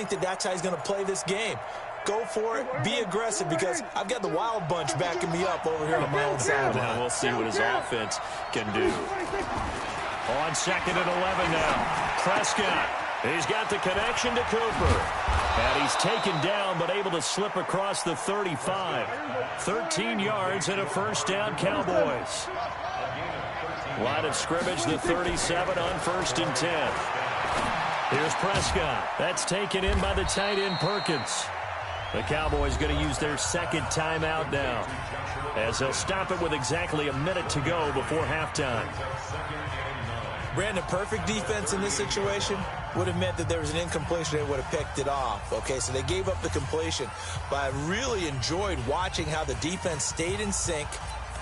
think that that's how he's going to play this game. Go for it, be aggressive, because I've got the wild bunch backing me up over here on my own sideline. Now we'll see what his offense can do. On 2nd and 11 now. Prescott. He's got the connection to Cooper. And he's taken down, but able to slip across the 35. 13 yards and a first down, Cowboys. Line of scrimmage, the 37 on 1st and 10. Here's Prescott. That's taken in by the tight end, Perkins. The Cowboys going to use their second timeout now, as they'll stop it with exactly a minute to go before halftime. Brandon, perfect defense in this situation would have meant that there was an incompletion. They would have picked it off. Okay, so they gave up the completion. But I really enjoyed watching how the defense stayed in sync,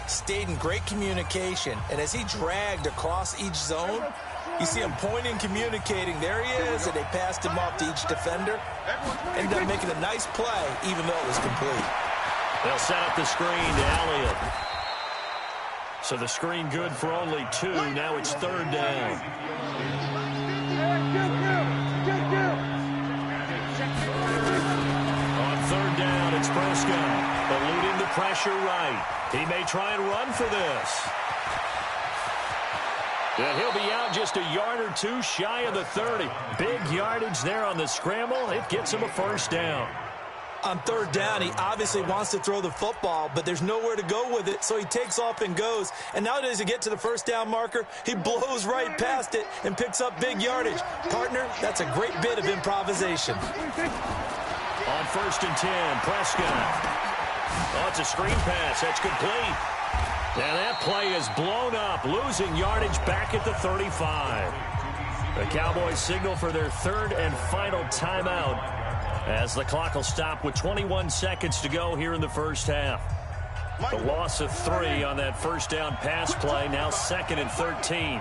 stayed in great communication, and as he dragged across each zone, you see him pointing, communicating. There he is, and they passed him off to each defender. Ended up making a nice play, even though it was complete. They'll set up the screen to Elliott. So the screen good for only 2. Now it's 3rd down. On 3rd down, it's Prescott. Eluding the pressure right. He may try and run for this. And he'll be out just a yard or 2 shy of the 30. Big yardage there on the scramble. It gets him a first down. On 3rd down, he obviously wants to throw the football, but there's nowhere to go with it, so he takes off and goes. And now as he get to the first down marker, he blows right past it and picks up big yardage. Partner, that's a great bit of improvisation. On 1st and 10, Prescott. Oh, it's a screen pass. That's complete. And that play is blown up, losing yardage back at the 35. The Cowboys signal for their 3rd and final timeout, as the clock will stop with 21 seconds to go here in the first half. The loss of 3 on that first down pass play, now 2nd and 13.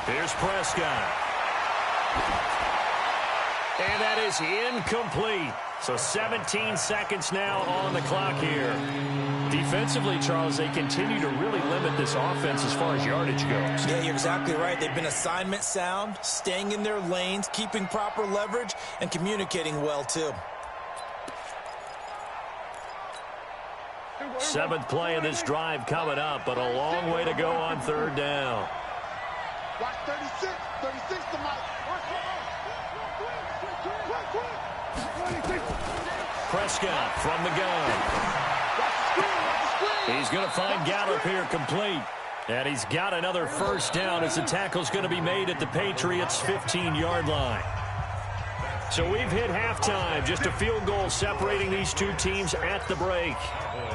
Here's Prescott. And that is incomplete. So 17 seconds now on the clock here. Defensively, Charles, they continue to really limit this offense as far as yardage goes. Yeah, you're exactly right. They've been assignment sound, staying in their lanes, keeping proper leverage, and communicating well, too. 7th play of this drive coming up, but a long way to go on 3rd down. Watch 36. 36 to Mike. Prescott from the gun. He's going to find Gallup here complete. And he's got another first down as the tackle's going to be made at the Patriots' 15-yard line. So we've hit halftime. Just a field goal separating these two teams at the break.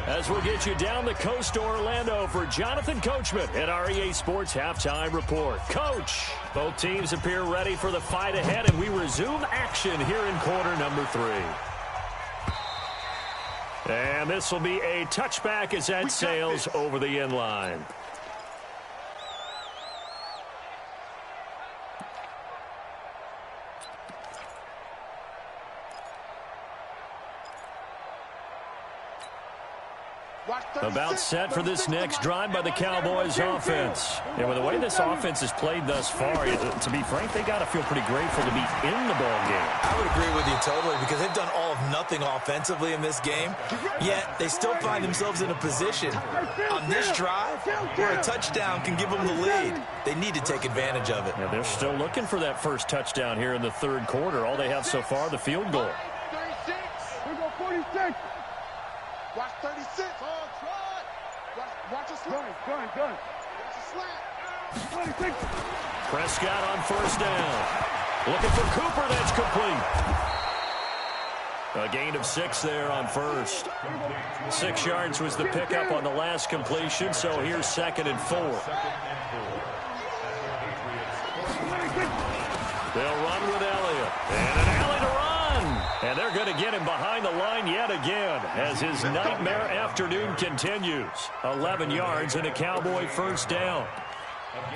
As we'll get you down the coast to Orlando for Jonathan Coachman at our EA Sports Halftime Report. Coach, both teams appear ready for the fight ahead, and we resume action here in quarter number 3. And this will be a touchback as that sails over the end line. About set for this next drive by the Cowboys offense. And with the way this offense has played thus far, to be frank, they got to feel pretty grateful to be in the ball game. I would agree with you totally, because they've done all of nothing offensively in this game, yet they still find themselves in a position on this drive where a touchdown can give them the lead. They need to take advantage of it. Yeah, they're still looking for that first touchdown here in the 3rd quarter. All they have so far, the field goal. 36. We go 46. Watch 36. Watch a slant. Gun. Watch a slant. 26. Prescott on first down. Looking for Cooper. That's complete. A gain of 6 there on first. 6 yards was the pickup on the last completion, so here's 2nd and 4. They'll run with Elliott. And an alley to run. And they're going to get him behind the line yet again as his nightmare afternoon continues. 11 yards and a Cowboy first down.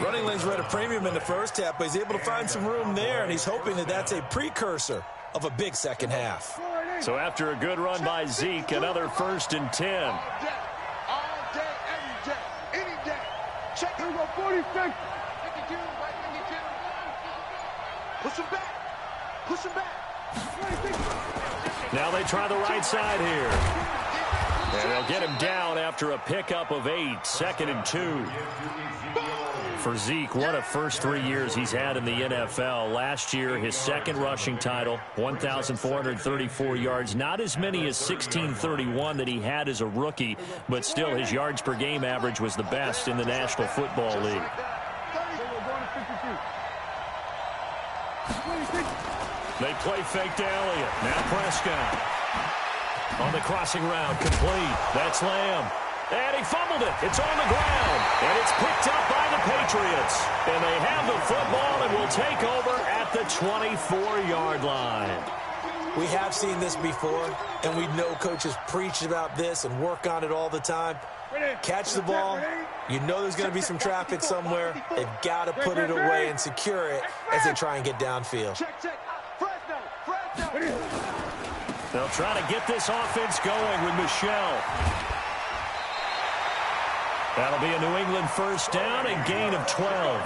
Running lanes were at a premium in the first half, but he's able to find some room there, and he's hoping that that's a precursor of a big second half. So after a good run by Zeke, another 1st and 10. 46. 52, right 52. Push him back. Push him back. Now they try the right side here. And they'll get him down after a pickup of 8, 2nd and 2. For Zeke, what a first 3 years he's had in the NFL. Last year, his second rushing title, 1,434 yards. Not as many as 1,631 that he had as a rookie, but still his yards per game average was the best in the National Football League. They play fake to Elliott. Now Prescott. On the crossing route, complete. That's Lamb. And he fumbled it. It's on the ground. And it's picked up by the Patriots. And they have the football and will take over at the 24-yard line. We have seen this before, and we know coaches preach about this and work on it all the time. Catch the ball. You know there's going to be some traffic somewhere. They've got to put it away and secure it as they try and get downfield. They'll try to get this offense going with Michelle. That'll be a New England first down and gain of 12.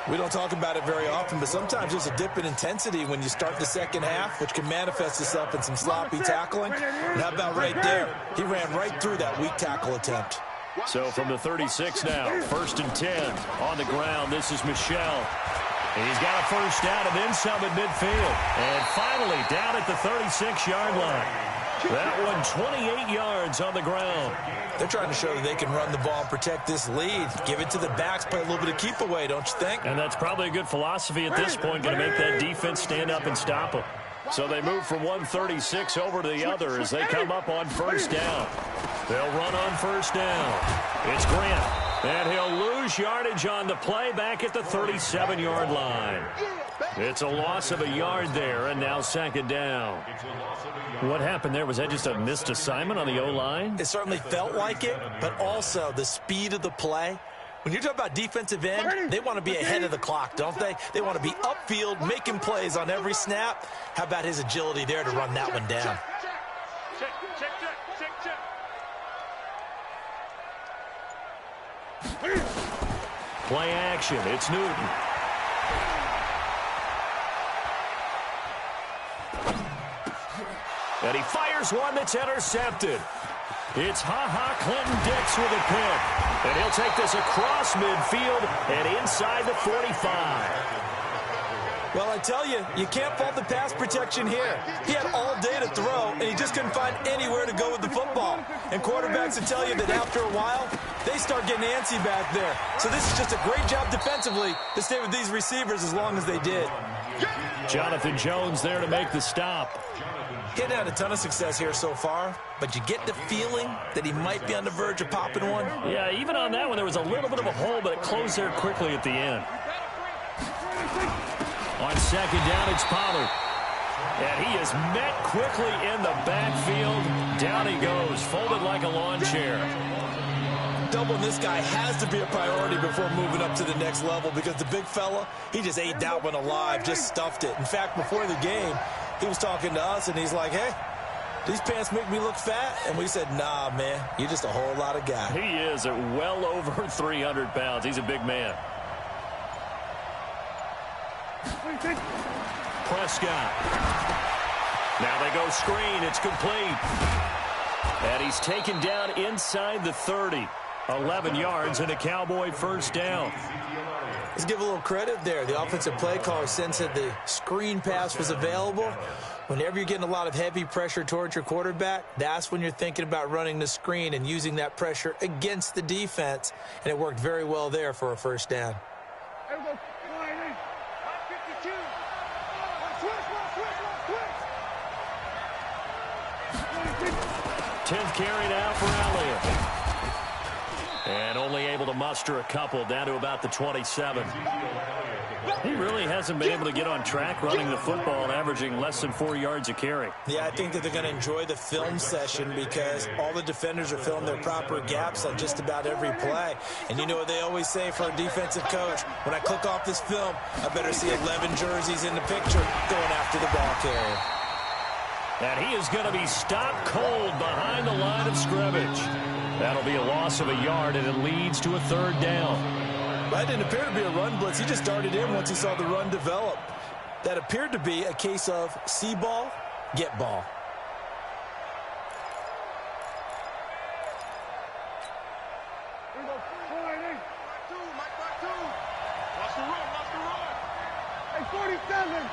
We don't talk about it very often, but sometimes there's a dip in intensity when you start the second half, which can manifest itself in some sloppy tackling. And how about right there? He ran right through that weak tackle attempt. So from the 36 now, 1st and 10 on the ground. This is Michelle. He's got a first down and then some at midfield. And finally down at the 36-yard line. That one 28 yards on the ground. They're trying to show that they can run the ball, protect this lead, give it to the backs, play a little bit of keep away, don't you think? And that's probably a good philosophy at this point, going to make that defense stand up and stop them. So they move from 136 over to the other as they come up on first down. They'll run on first down. It's Grant. And he'll lose yardage on the play back at the 37-yard line. It's a loss of a yard there, and now 2nd down. What happened there? Was that just a missed assignment on the O-line? It certainly felt like it, but also the speed of the play. When you're talking about defensive end, they want to be ahead of the clock, don't they? They want to be upfield, making plays on every snap. How about his agility there to run that one down? Play action. It's Newton. And he fires one that's intercepted. It's Clinton-Dix with a pick. And he'll take this across midfield and inside the 45. Well, I tell you, you can't fault the pass protection here. He had all day to throw, and he just couldn't find anywhere to go with the football. And quarterbacks will tell you that after a while, they start getting antsy back there. So this is just a great job defensively to stay with these receivers as long as they did. Jonathan Jones there to make the stop. He hadn't had a ton of success here so far, but you get the feeling that he might be on the verge of popping one. Yeah, even on that one, there was a little bit of a hole, but it closed there quickly at the end. On 2nd down, it's Pollard. And he is met quickly in the backfield. Down he goes, folded like a lawn chair. Doubling this guy has to be a priority before moving up to the next level because the big fella, he just ate that one alive, just stuffed it. In fact, before the game, he was talking to us, and he's like, hey, these pants make me look fat? And we said, nah, man, you're just a whole lot of guy. He is at well over 300 pounds. He's a big man. Prescott. Now they go screen. It's complete. And he's taken down inside the 30. 11 yards and a Cowboy first down. Let's give a little credit there. The offensive play caller sensed that the screen pass was available. Whenever you're getting a lot of heavy pressure towards your quarterback, that's when you're thinking about running the screen and using that pressure against the defense. And it worked very well there for a first down. 10th carry now for Elliott. And only able to muster a couple down to about the 27. He really hasn't been able to get on track running the football and averaging less than 4 yards a carry. Yeah, I think that they're going to enjoy the film session because all the defenders are filling their proper gaps on just about every play. And you know what they always say for a defensive coach? When I click off this film, I better see 11 jerseys in the picture going after the ball carrier. And he is going to be stopped cold behind the line of scrimmage. That'll be a loss of a yard, and it leads to a 3rd down. That didn't appear to be a run blitz. He just darted in once he saw the run develop. That appeared to be a case of see ball, get ball. Hey, 47.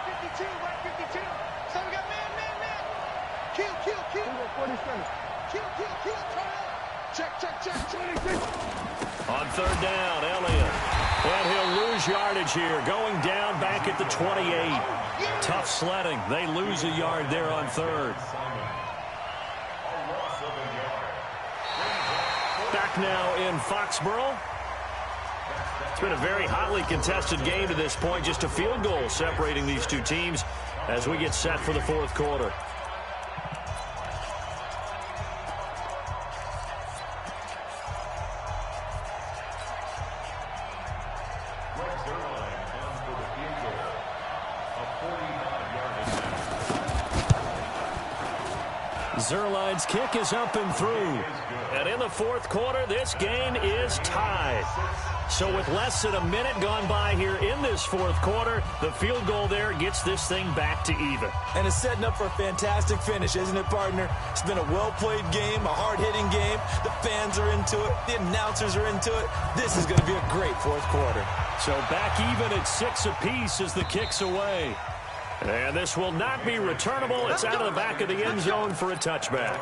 52, right 52. So we got man. Kill. 47. Kill. Turn up. Check. 26. On third down, Elliott. And he'll lose yardage here. Going down back at the 28. Tough sledding. They lose a yard there on third. Back now in Foxborough. It's been a very hotly contested game to this point. Just a field goal separating these two teams as we get set for the fourth quarter. Zerline's kick is up and through. And in the fourth quarter, this game is tied. So with less than a minute gone by here in this fourth quarter, the field goal there gets this thing back to even. And it's setting up for a fantastic finish, isn't it, partner? It's been a well-played game, a hard-hitting game. The fans are into it. The announcers are into it. This is going to be a great fourth quarter. So back even at 6 apiece as the kick's away. And this will not be returnable. It's out of the back of the end zone for a touchback.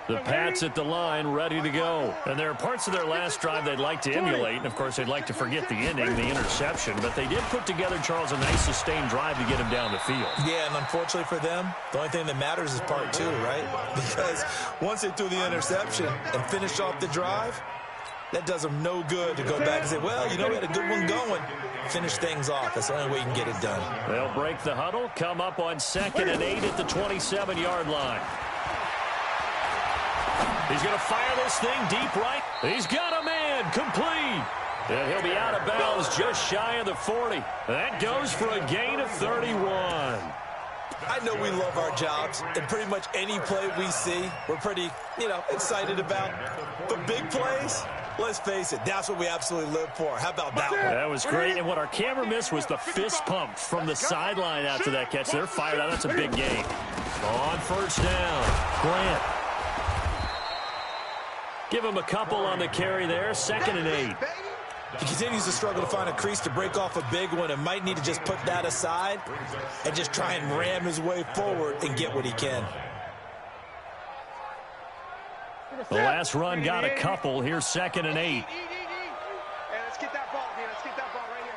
The Pats at the line, ready to go. And there are parts of their last drive they'd like to emulate. And, of course, they'd like to forget the ending, the interception. But they did put together, Charles, a nice sustained drive to get him down the field. Yeah, and unfortunately for them, the only thing that matters is part two, right? Because once they threw the interception and finished off the drive, that does them no good to go back and say, well, you know, we had a good one going. Finish things off. That's the only way you can get it done. They'll break the huddle, come up on 2nd and 8 at the 27-yard line. He's going to fire this thing deep right. He's got a man complete. And he'll be out of bounds just shy of the 40. That goes for a gain of 31. I know we love our jobs, and pretty much any play we see, we're pretty, excited about. But big plays, let's face it, that's what we absolutely live for. How about that one? That was great, and what our camera missed was the fist pump from the sideline after that catch. They're fired out. That's a big gain. On first down, Grant. Give him a couple on the carry there. 2nd and 8. He continues to struggle to find a crease to break off a big one and might need to just put that aside and just try and ram his way forward and get what he can. The last run got a couple. Here's 2nd and 8. Let's get that ball, dude. Let's get that ball right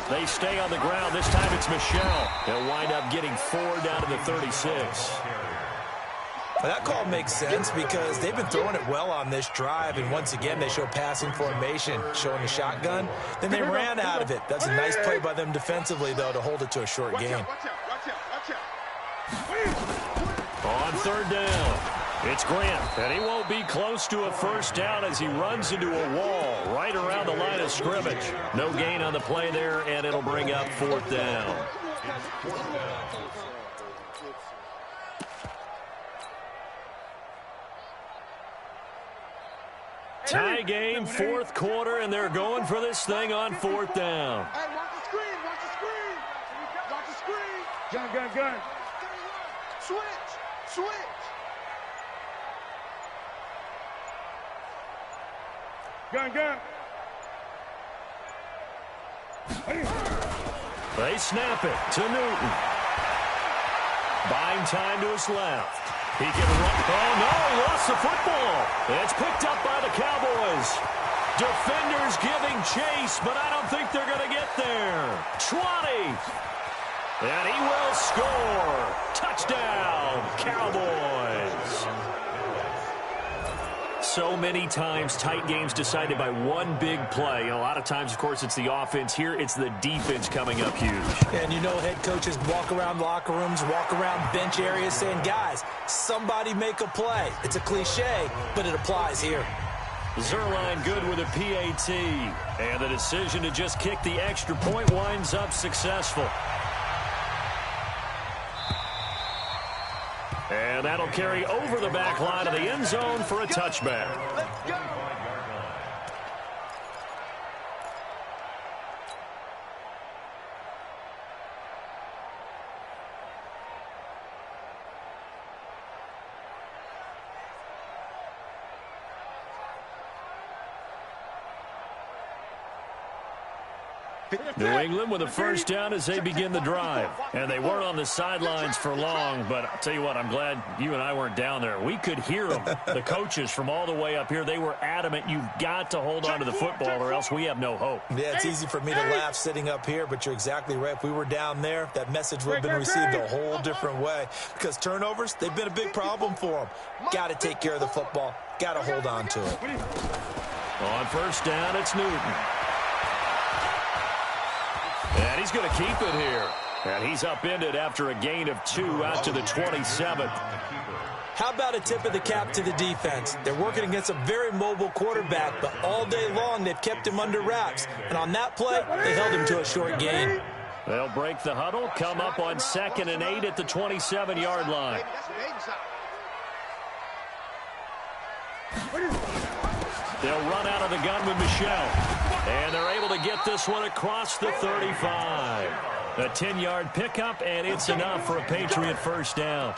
here. They stay on the ground. This time it's Michelle. They'll wind up getting 4 down to the 36. Well, that call makes sense because they've been throwing it well on this drive, and once again they show passing formation, showing the shotgun. Then they ran out of it. That's a nice play by them defensively, though, to hold it to a short game. Watch out. On third down, it's Grant, and he won't be close to a first down as he runs into a wall right around the line of scrimmage. No gain on the play there, and it'll bring up 4th down. Tie game, fourth quarter, and they're going for this thing on 4th down. Hey, watch the screen. Watch the screen. Gun. Switch. Gun. They snap it to Newton. Buying time to his left. He can run. Oh, no, he lost the football. It's picked up by the Cowboys. Defenders giving chase, but I don't think they're going to get there. 20. And he will score. Touchdown, Cowboys. So many times, tight games decided by one big play. A lot of times, of course, it's the offense. Here, it's the defense coming up huge. And head coaches walk around locker rooms, walk around bench areas saying, guys, somebody make a play. It's a cliche, but it applies here. Zerline good with a PAT. And the decision to just kick the extra point winds up successful. And that'll carry over the back line of the end zone for a touchback. Let's go. New England with a first down as they begin the drive. And they weren't on the sidelines for long, but I'll tell you what, I'm glad you and I weren't down there. We could hear them, the coaches from all the way up here. They were adamant, you've got to hold on to the football or else we have no hope. Yeah, it's easy for me to laugh sitting up here, but you're exactly right. If we were down there, that message would have been received a whole different way. Because turnovers, they've been a big problem for them. Got to take care of the football. Got to hold on to it. On first down, it's Newton. And he's going to keep it here. And he's upended after a gain of 2 out to the 27. How about a tip of the cap to the defense? They're working against a very mobile quarterback, but all day long they've kept him under wraps. And on that play, they held him to a short gain. They'll break the huddle, come up on 2nd and 8 at the 27-yard line. They'll run out of the gun with Michelle. And they're able to get this one across the 35. A 10-yard pickup, and it's enough for a Patriot first down.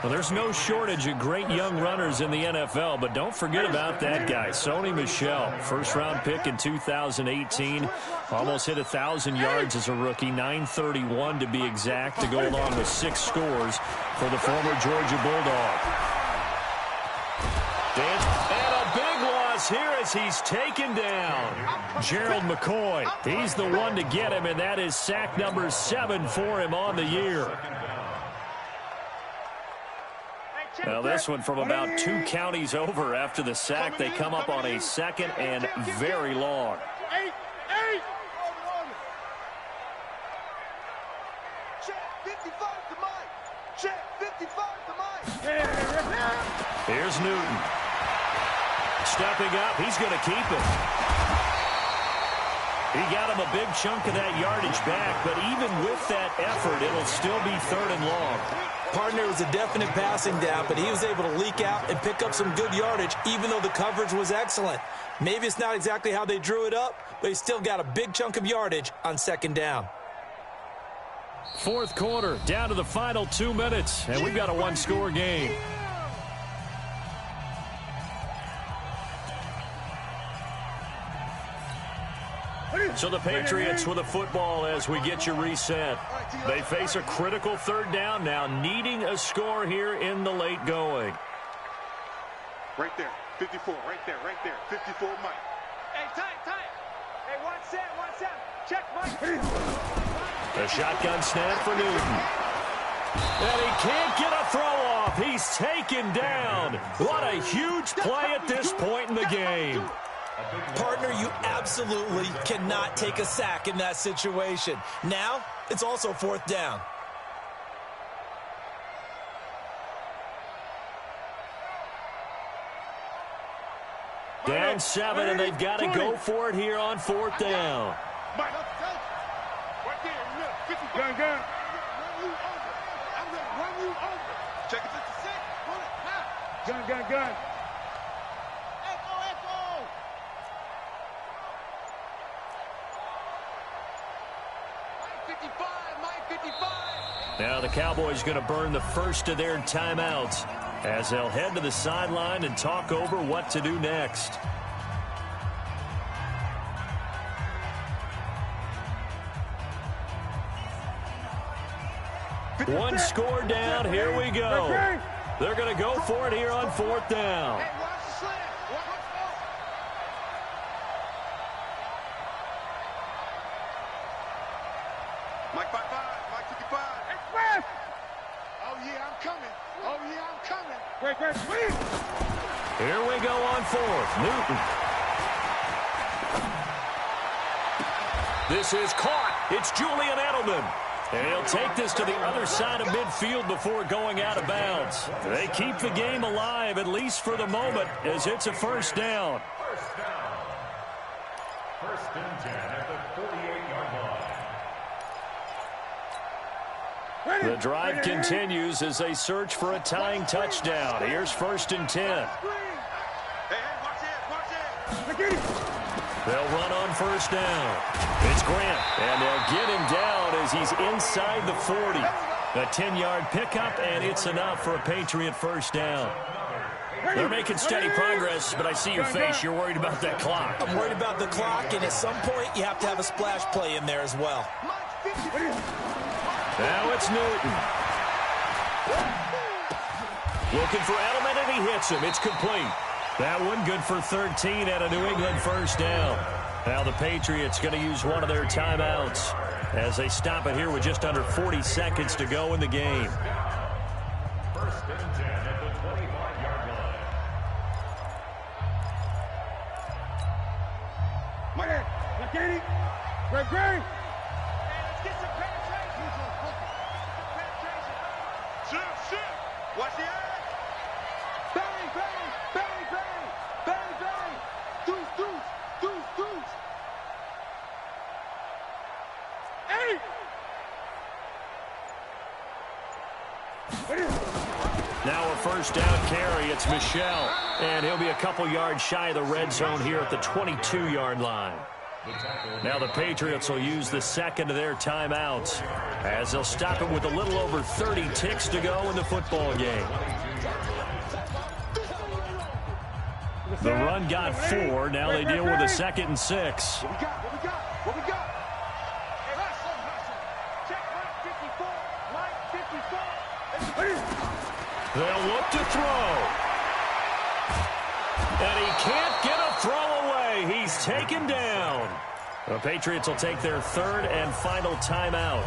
Well, there's no shortage of great young runners in the NFL, but don't forget about that guy, Sony Michel. First-round pick in 2018. Almost hit 1,000 yards as a rookie, 931 to be exact, to go along with 6 scores for the former Georgia Bulldog. And a big loss here as he's taken down. Gerald McCoy, he's the one to get him, and that is sack number 7 for him on the year. Now this one from about 2 counties over after the sack. They come up on a 2nd and very long. Here's Newton. Stepping up, he's going to keep it. He got him a big chunk of that yardage back, but even with that effort, it'll still be 3rd and long. Partner was a definite passing down, but he was able to leak out and pick up some good yardage, even though the coverage was excellent. Maybe it's not exactly how they drew it up, but he still got a big chunk of yardage on 2nd down. 4th quarter, down to the final 2 minutes, and we've got a 1-score game. So the Patriots with a football as we get you reset. They face a critical 3rd down now, needing a score here in the late going. Right there, 54, right there, 54, Mike. Hey, tight. Hey, 1-7, check, Mike. A shotgun snap for Newton. And he can't get a throw off. He's taken down. What a huge play at this point in the game. Partner, you absolutely cannot take a sack in that situation. Now, it's also 4th down. Down 7, and they've got to go for it here on 4th down. Gun. I'm going to run you over. Check it to 6. Pull it now. Gun. Echo. Mike 55. Now the Cowboys going to burn the first of their timeouts as they'll head to the sideline and talk over what to do next. One score down. Here we go. They're going to go for it here on 4th down. Mike 55, Mike 55. Express! Oh, yeah, I'm coming. Great, sweet. Here we go on 4th. Newton. This is caught. It's Julian Edelman. And he'll take this to the other side of midfield before going out of bounds. They keep the game alive, at least for the moment, as it's a 1st down. First down. First and 10 at the 48-yard line. The drive continues as they search for a tying touchdown. Here's first and 10. Hey, watch it. They'll run on first down. It's Grant, and they'll get him down as he's inside the 40. A 10-yard pickup, and it's enough for a Patriot first down. They're making steady progress, but I see your face. You're worried about that clock. I'm worried about the clock, and at some point, you have to have a splash play in there as well. Now it's Newton. Looking for Edelman, and he hits him. It's complete. That one good for 13 at a New England first down. Now the Patriots going to use one of their timeouts as they stop it here with just under 40 seconds to go in the game. First and 10 at the 25-yard line. Let's get some penetration. Shoot. Watch the eye. Bang. Deuce. Hey! Now a first down carry. It's Michel, and he'll be a couple yards shy of the red zone here at the 22-yard line. Now the Patriots will use the second of their timeouts as they'll stop it with a little over 30 ticks to go in the football game. The run got 4. Now they deal with a 2nd and 6. What we got? Hey, hustle. Check line 54. They'll look to throw. And he can't get a throw away. He's taken down. The Patriots will take their third and final timeout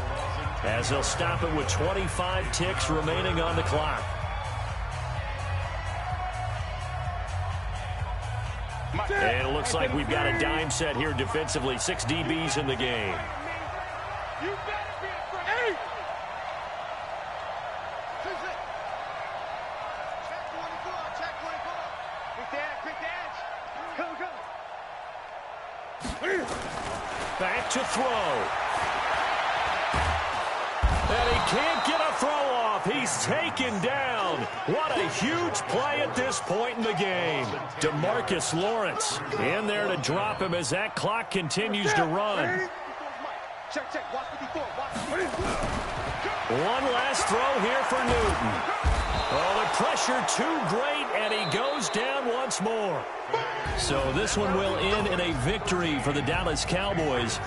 as they'll stop it with 25 ticks remaining on the clock. And it looks like we've got a dime set here defensively. 6 DBs in the game. You better be afraid. Check 24. Quick the edge. Go. Back to throw. And he can't get a throw off. He's taken down. What a huge play at this point in the game. DeMarcus Lawrence in there to drop him as that clock continues to run. Check. Watch 54. One last throw here for Newton. Oh, the pressure too great, and he goes down once more. So this one will end in a victory for the Dallas Cowboys.